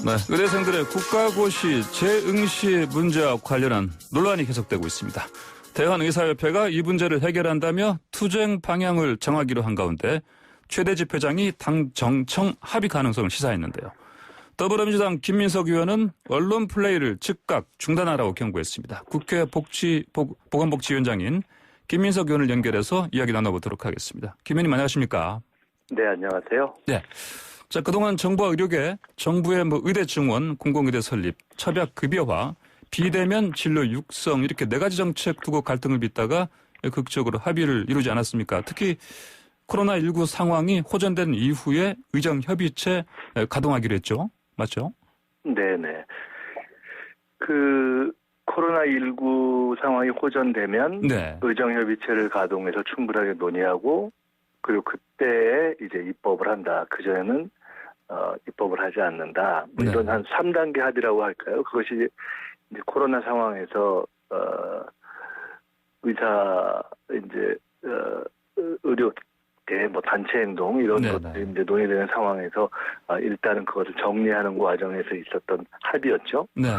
네, 의대생들의 국가고시 재응시 문제와 관련한 논란이 계속되고 있습니다. 대한의사협회가 이 문제를 해결한다며 투쟁 방향을 정하기로 한 가운데 최대집 회장이 당 정청 합의 가능성을 시사했는데요. 더불어민주당 김민석 의원은 언론 플레이를 즉각 중단하라고 경고했습니다. 국회 보건복지위원장인 김민석 의원을 연결해서 이야기 나눠보도록 하겠습니다. 김 의원님 안녕하십니까? 네, 안녕하세요. 네. 자, 그동안 정부와 의료계, 정부의 의대 증원, 공공의대 설립, 처약 급여화, 비대면 진로 육성 이렇게 네 가지 정책 두고 갈등을 빚다가 극적으로 합의를 이루지 않았습니까? 특히 코로나19 상황이 호전된 이후에 의정협의체 가동하기로 했죠. 맞죠? 네네. 코로나19 상황이 호전되면 네. 의정협의체를 가동해서 충분하게 논의하고 그리고 그때 이제 입법을 한다. 그전에는 입법을 하지 않는다. 뭐 이런 네. 한 3단계 합의라고 할까요? 그것이 이제 코로나 상황에서 의사 이제 의료계 뭐 단체 행동 이런 네네. 것들이 이제 논의되는 상황에서 일단은 그것을 정리하는 과정에서 있었던 합의였죠. 네.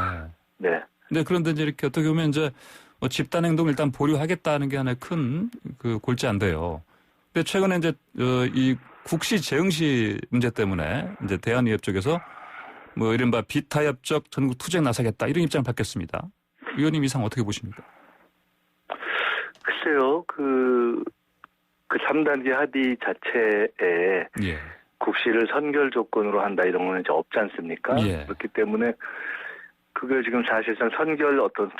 네. 네, 그런데 이제 이렇게 어떻게 보면 이제 집단 행동을 일단 보류하겠다는 게 하나의 큰 골자인데요. 근데 최근에 이제 이 국시 재응시 문제 때문에 이제 대한의협 쪽에서 뭐 이른바 비타협적 전국 투쟁 나서겠다 이런 입장을 밝혔습니다. 의원님 이 상황 어떻게 보십니까? 글쎄요, 그 3단계 합의 자체에 예. 국시를 선결 조건으로 한다 이런 거는 이제 없지 않습니까? 예. 그렇기 때문에 그걸 지금 사실상 선결 어떤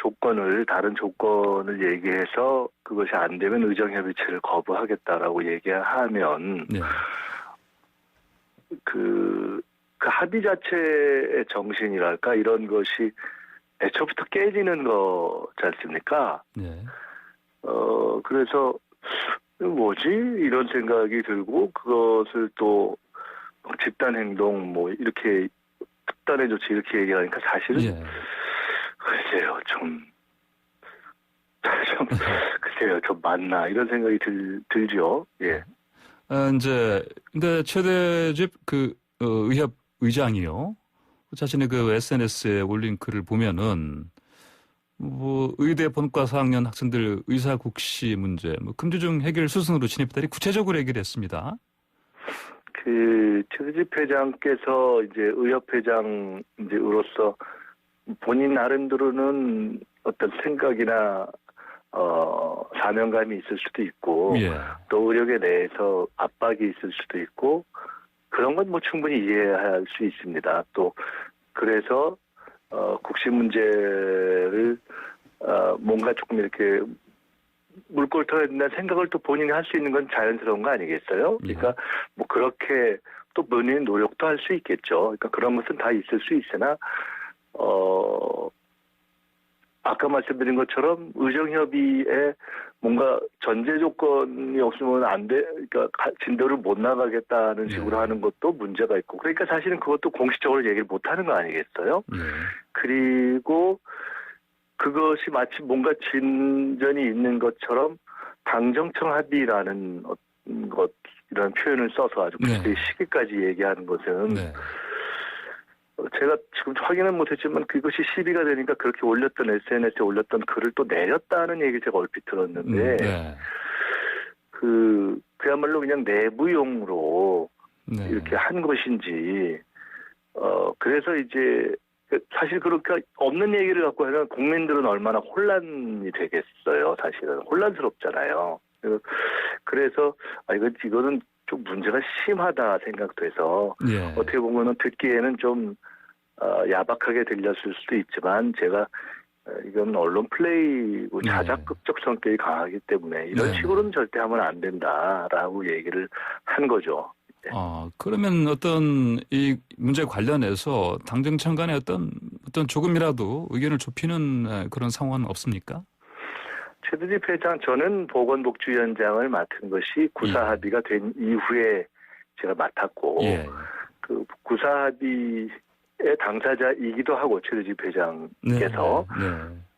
다른 조건을 얘기해서 그것이 안 되면 의정협의체를 거부하겠다라고 얘기하면 네. 그 합의 자체의 정신이랄까 이런 것이 애초부터 깨지는 거지 않습니까? 네. 그래서 뭐지? 이런 생각이 들고 그것을 또 집단 행동 뭐 이렇게 특단의 조치 이렇게 얘기하니까 사실은 예. 글쎄요 글쎄요 좀 맞나 이런 생각이 들죠. 예. 이제 근데 최대집 의협 의장이요. 자신의 그 SNS에 올린 글을 보면은 뭐 의대 본과 4학년 학생들 의사 국시 문제, 금주중 해결 수순으로 진입했다니 구체적으로 얘기를 했습니다. 최대집 회장께서 이제 의협 회장 이제으로서 본인 나름대로는 어떤 생각이나 사명감이 있을 수도 있고 예. 또 의료계 내에서 압박이 있을 수도 있고 그런 건 뭐 충분히 이해할 수 있습니다. 또 그래서 국시 문제를 뭔가 조금 이렇게 물꼬를 터야 된다는 생각을 또 본인이 할 수 있는 건 자연스러운 거 아니겠어요? 그러니까 뭐 그렇게 또 본인 노력도 할 수 있겠죠. 그러니까 그런 것은 다 있을 수 있으나 아까 말씀드린 것처럼 의정협의에 뭔가 전제 조건이 없으면 안 돼, 그러니까 진도를 못 나가겠다는 식으로 하는 것도 문제가 있고, 그러니까 사실은 그것도 공식적으로 얘기를 못 하는 거 아니겠어요? 그리고 그것이 마치 뭔가 진전이 있는 것처럼 당정청 합의라는 이런 표현을 써서 아주 그때 시기까지 얘기하는 것은 제가 지금 확인은 못했지만 그것이 시비가 되니까 그렇게 올렸던 SNS에 올렸던 글을 또 내렸다는 얘기를 제가 얼핏 들었는데 그야말로 그냥 내부용으로 이렇게 한 것인지 그래서 이제 사실 그렇게 없는 얘기를 갖고 하면 국민들은 얼마나 혼란이 되겠어요. 사실은 혼란스럽잖아요. 그래서 이거는 좀 문제가 심하다 생각돼서 어떻게 보면은 듣기에는 좀 야박하게 들렸을 수도 있지만 제가 이건 언론 플레이고 자작극적 성격이 강하기 때문에 이런 식으로는 절대 하면 안 된다라고 얘기를 한 거죠. 그러면 어떤 이 문제 관련해서 당정청 간에 어떤 조금이라도 의견을 좁히는 그런 상황은 없습니까? 최대집 회장, 저는 보건복지위원장을 맡은 것이 구사합의가 된 이후에 제가 맡았고, 그 구사합의의 당사자이기도 하고, 최대집 회장께서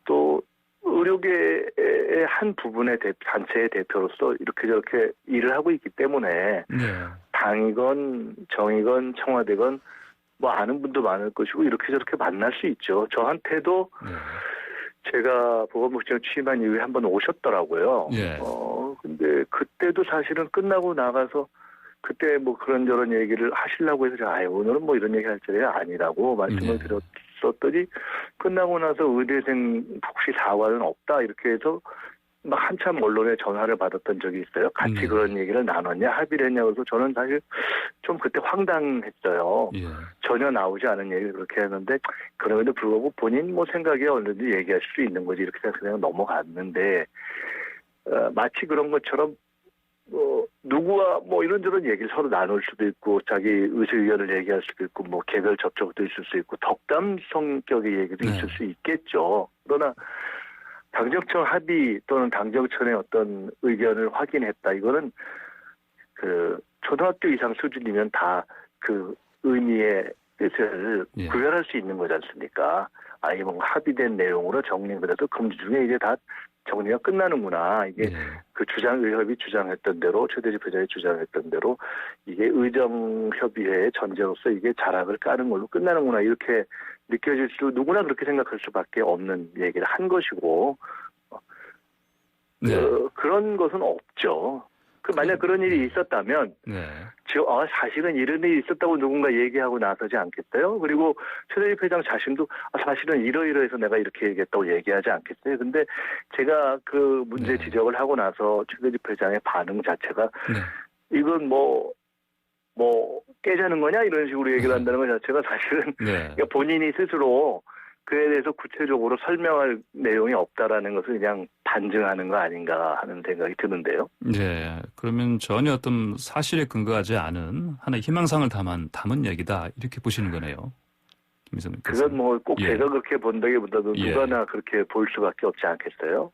또 의료계의 한 부분의 단체의 대표로서 이렇게 저렇게 일을 하고 있기 때문에 당이건 정이건 청와대건 뭐 아는 분도 많을 것이고 이렇게 저렇게 만날 수 있죠. 저한테도 제가 보건복지원 취임한 이후에 한번 오셨더라고요. 예. 근데 그때도 사실은 끝나고 나가서 그때 뭐 그런저런 얘기를 하시려고 해서 제가 오늘은 뭐 이런 얘기 할 자리가 아니라고 말씀을 드렸었더니 끝나고 나서 의대생 혹시 사과는 없다 이렇게 해서 막 한참 언론에 전화를 받았던 적이 있어요. 같이 그런 얘기를 나눴냐 합의를 했냐 그래서 저는 사실 좀 그때 황당했어요. 예. 전혀 나오지 않은 얘기를 그렇게 했는데 그럼에도 불구하고 본인 뭐 생각에 얼마든지 얘기할 수 있는 거지 이렇게 생각해서 그냥 넘어갔는데 마치 그런 것처럼 누구와 뭐 이런저런 얘기를 서로 나눌 수도 있고 자기 의사의견을 얘기할 수도 있고 뭐 개별 접촉도 있을 수 있고 덕담 성격의 얘기도 있을 수 있겠죠. 그러나 당정청 합의 또는 당정청의 어떤 의견을 확인했다. 이거는 그 초등학교 이상 수준이면 다 그 의미의 뜻을 구별할 수 있는 거지 않습니까? 이게 뭔가 합의된 내용으로 정리그래도 금주 중에 이제 다 정리가 끝나는구나. 이게 그 의협이 주장했던 대로 최대집 회장이 주장했던 대로 이게 의정협의회의 전제로서 이게 자락을 까는 걸로 끝나는구나. 이렇게 느껴질 수 누구나 그렇게 생각할 수밖에 없는 얘기를 한 것이고 그런 것은 없죠. 만약 그런 일이 있었다면 사실은 이런 일이 있었다고 누군가 얘기하고 나서지 않겠어요? 그리고 최대집 회장 자신도 사실은 이러이러해서 내가 이렇게 얘기했다고 얘기하지 않겠어요? 근데 제가 그 문제 지적을 하고 나서 최대집 회장의 반응 자체가 이건 뭐 깨자는 거냐 이런 식으로 얘기를 한다는 것 자체가 사실은 그러니까 본인이 스스로 그에 대해서 구체적으로 설명할 내용이 없다라는 것을 그냥 반증하는 거 아닌가 하는 생각이 드는데요. 네, 그러면 전혀 어떤 사실에 근거하지 않은 하나의 희망상을 담은 얘기다 이렇게 보시는 거네요. 김희성 님께서. 그건 뭐 꼭 제가 그렇게 본다기보다도 누가나 그렇게 볼 수밖에 없지 않겠어요.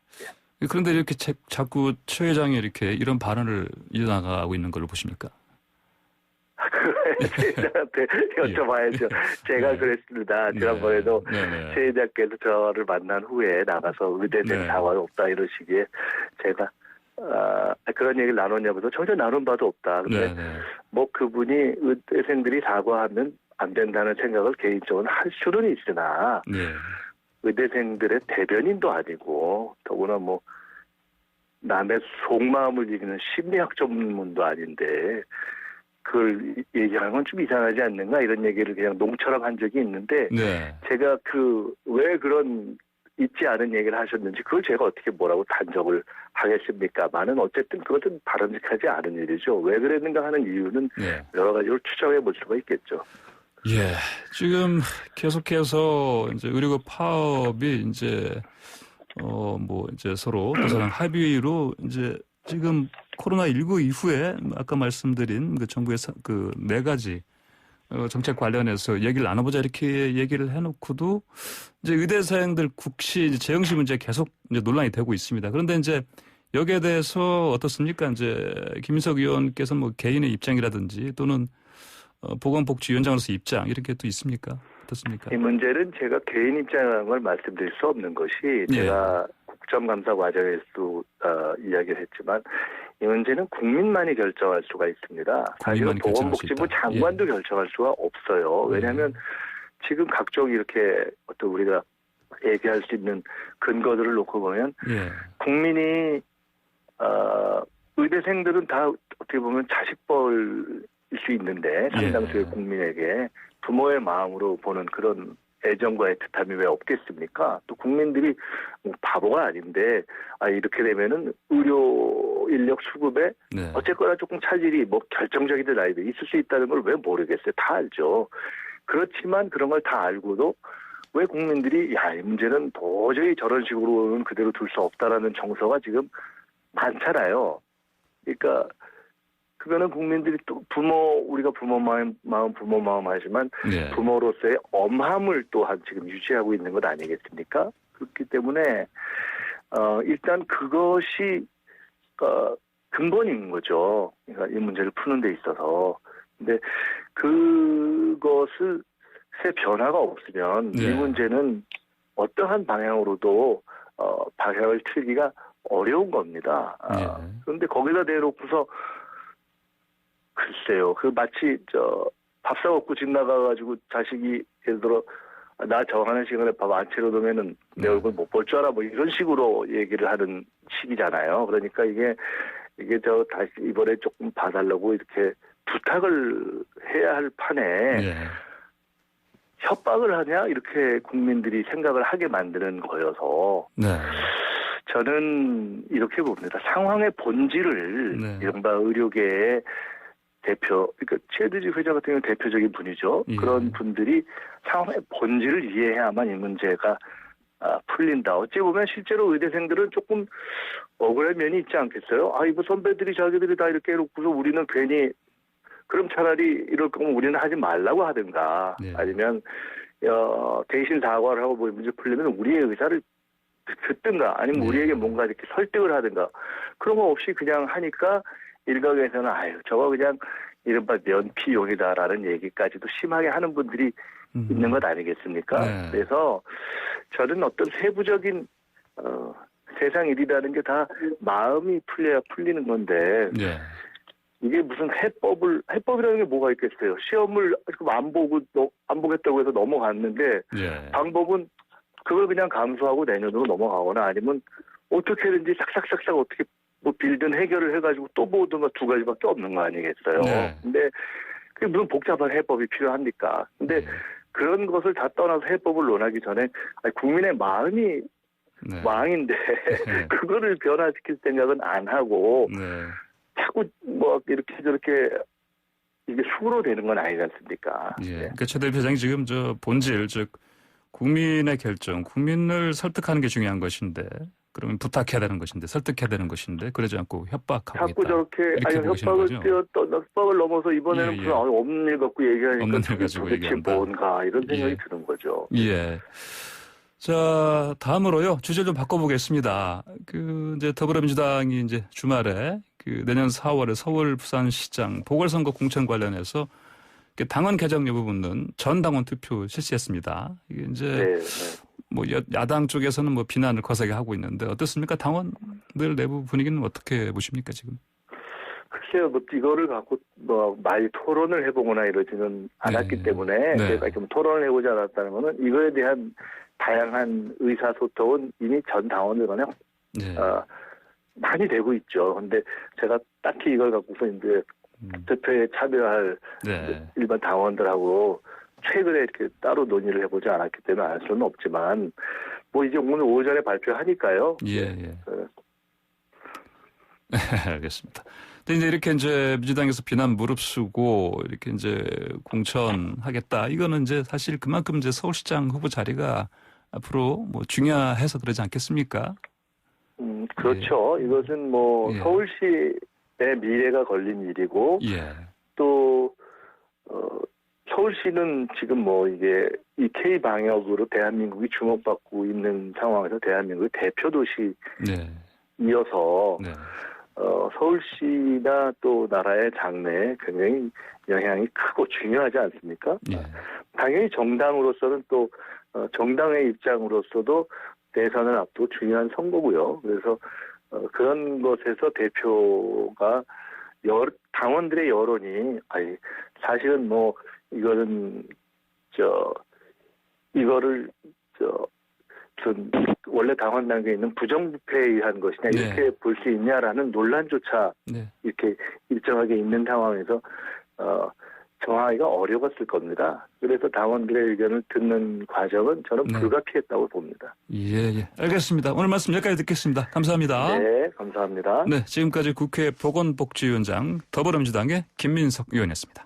그런데 이렇게 자꾸 최 회장이 이렇게 이런 발언을 이어나가고 있는 걸로 보십니까? 최 회장한테 여쭤봐야죠. 제가 그랬습니다. 지난번에도 최 회장께서 저를 만난 후에 나가서 의대생 사과가 없다 이러시기에 제가 그런 얘기를 나눴냐면서 전혀 나눈 바도 없다. 근데 뭐 그분이 의대생들이 사과하면 안 된다는 생각을 개인적으로 할 수는 있으나 의대생들의 대변인도 아니고 더구나 뭐 남의 속마음을 이기는 심리학 전문도 아닌데 그걸 얘기하는 건 좀 이상하지 않는가 이런 얘기를 그냥 농처럼 한 적이 있는데 제가 왜 그런 있지 않은 얘기를 하셨는지 그걸 제가 어떻게 뭐라고 단정을 하겠습니까만은 어쨌든 그것은 바람직하지 않은 일이죠. 왜 그랬는가 하는 이유는 여러 가지로 추정해 볼 수가 있겠죠. 예, 지금 계속해서 이제 의료급 파업이 이제 이제 서로 도사랑 합의로 이제 지금 코로나19 이후에 아까 말씀드린 그 정부의 그 4가지 정책 관련해서 얘기를 나눠보자 이렇게 얘기를 해놓고도 이제 의대생들 국시 재영시 문제 계속 이제 논란이 되고 있습니다. 그런데 이제 여기에 대해서 어떻습니까? 이제 김인석 의원께서 뭐 개인의 입장이라든지 또는 보건복지위원장으로서 입장 이렇게 또 있습니까? 어떻습니까? 이 문제는 제가 개인 입장이라는 걸 말씀드릴 수 없는 것이 제가 국정감사 과정에서도 이야기를 했지만 이 문제는 국민만이 결정할 수가 있습니다. 사실은 보건복지부 장관도 결정할 수가 없어요. 왜냐하면 지금 각종 이렇게 어떤 우리가 얘기할 수 있는 근거들을 놓고 보면 국민이 의대생들은 다 어떻게 보면 자식벌일 수 있는데 상당수의 국민에게 부모의 마음으로 보는 그런 애정과 애틋함이 왜 없겠습니까? 또 국민들이 바보가 아닌데 이렇게 되면은 의료 인력 수급에 어쨌거나 조금 차질이 뭐 결정적이든 아니든 있을 수 있다는 걸 왜 모르겠어요. 다 알죠. 그렇지만 그런 걸 다 알고도 왜 국민들이 이 문제는 도저히 저런 식으로는 그대로 둘 수 없다라는 정서가 지금 많잖아요. 그러니까 그거는 국민들이 또 우리가 부모 마음 하지만 부모로서의 엄함을 또한 지금 유지하고 있는 것 아니겠습니까? 그렇기 때문에 일단 그것이 근본인 거죠. 그러니까 이 문제를 푸는 데 있어서. 근데 그것을 변화가 없으면 이 문제는 어떠한 방향으로도 방향을 틀기가 어려운 겁니다. 그런데 거기다 대놓고서 글쎄요. 마치 밥 사먹고 집 나가가지고 자식이 예를 들어 나 정하는 시간에 밥 안 차려놓으면은 내 얼굴 못 볼 줄 알아 뭐 이런 식으로 얘기를 하는 시기잖아요. 그러니까 이게 저 다시 이번에 조금 봐달라고 이렇게 부탁을 해야 할 판에 예. 협박을 하냐 이렇게 국민들이 생각을 하게 만드는 거여서 네. 저는 이렇게 봅니다. 상황의 본질을 네. 이른바 의료계의 대표, 그러니까 최두지 회장 같은 경우는 대표적인 분이죠. 예. 그런 분들이 상황의 본질을 이해해야만 이 문제가 풀린다. 어찌 보면 실제로 의대생들은 조금 억울한 면이 있지 않겠어요? 이거 선배들이 자기들이 다 이렇게 해놓고서 우리는 괜히 그럼 차라리 이럴 거면 우리는 하지 말라고 하든가 예. 아니면 대신 사과를 하고 뭐 문제 풀리면 우리의 의사를 듣든가 아니면 네. 우리에게 뭔가 이렇게 설득을 하든가 그런 거 없이 그냥 하니까 일각에서는 저거 그냥 이른바 면피용이다라는 얘기까지도 심하게 하는 분들이 있는 것 아니겠습니까? 네. 그래서 저는 어떤 세부적인 세상 일이라는 게 다 마음이 풀려야 풀리는 건데 예. 이게 무슨 해법이라는 게 뭐가 있겠어요? 시험을 안 보겠다고 해서 넘어갔는데 예. 방법은 그걸 그냥 감수하고 내년으로 넘어가거나 아니면 어떻게든지 싹싹싹싹 어떻게 뭐 빌든 해결을 해가지고 또 보든가 두 가지밖에 없는 거 아니겠어요? 네. 근데 그게 무슨 복잡한 해법이 필요합니까? 근데 네. 그런 것을 다 떠나서 해법을 논하기 전에 국민의 마음이 네. 왕인데 네. 그거를 변화시킬 생각은 안 하고 네. 자꾸 뭐 이렇게 저렇게 이게 수로 되는 건 아니지 않습니까? 예. 네. 그러니까 최 대표장이 지금 저 본질 즉 국민의 결정, 국민을 설득하는 게 중요한 것인데 그러면 부탁해야 되는 것인데 설득해야 되는 것인데 그러지 않고 협박하고 자꾸 있다. 저렇게 이렇게 보고 계시는 협박을 넘어서 이번에는 예, 예. 무슨 없는 일 갖고 얘기하니까 없는 일 그게 가지고 도대체 얘기한다. 뭔가 이런 생각이 예. 드는 거죠. 예. 자, 다음으로요. 주제 좀 바꿔보겠습니다. 이제 더불어민주당이 이제 주말에 내년 4월에 서울 부산시장 보궐선거 공천 관련해서 당원 개정 여부 묻는 전 당원 투표 실시했습니다. 이게 이제 네. 뭐 야당 쪽에서는 뭐 비난을 거세게 하고 있는데 어떻습니까? 당원들 내부 분위기는 어떻게 보십니까 지금? 글쎄요, 뭐 이거를 갖고 뭐 많이 토론을 해보거나 이러지는 않았기 때문에 네. 제가 좀 토론을 해보지 않았다는 거는 이거에 대한 다양한 의사소통은 이미 전 당원들 간에 네. 많이 되고 있죠. 근데 제가 딱히 이걸 갖고서 이제 대표에 참여할 네. 일반 당원들하고 최근에 이렇게 따로 논의를 해보지 않았기 때문에 알 수는 없지만 뭐 이제 오늘 오전에 발표하니까요. 예. 알겠습니다. 근데 이제 민주당에서 비난 무릅쓰고 이렇게 이제 공천하겠다. 이거는 이제 사실 그만큼 이제 서울시장 후보 자리가 앞으로 뭐 중요해서 그러지 않겠습니까? 그렇죠. 예. 이것은 뭐 예. 서울시의 미래가 걸린 일이고 예. 또 서울시는 지금 뭐 이게 이 K 방역으로 대한민국이 주목받고 있는 상황에서 대한민국의 대표 도시이어서 네. 서울시나 또 나라의 장래에 굉장히 영향이 크고 중요하지 않습니까? 예. 당연히 정당으로서는 또 정당의 입장으로서도 대선을 앞두고 중요한 선거고요. 그래서 그런 것에서 대표가 당원들의 여론이 사실은 뭐 이거는 이거를 원래 당원 단계에 있는 부정부패에 의한 것이냐 이렇게 네. 볼 수 있냐라는 논란조차 네. 이렇게 일정하게 있는 상황에서 정하기가 어려웠을 겁니다. 그래서 당원들의 의견을 듣는 과정은 저는 네. 불가피했다고 봅니다. 예. 알겠습니다. 오늘 말씀 여기까지 듣겠습니다. 감사합니다. 네, 감사합니다. 네, 지금까지 국회 보건복지위원장 더불어민주당의 김민석 의원이었습니다.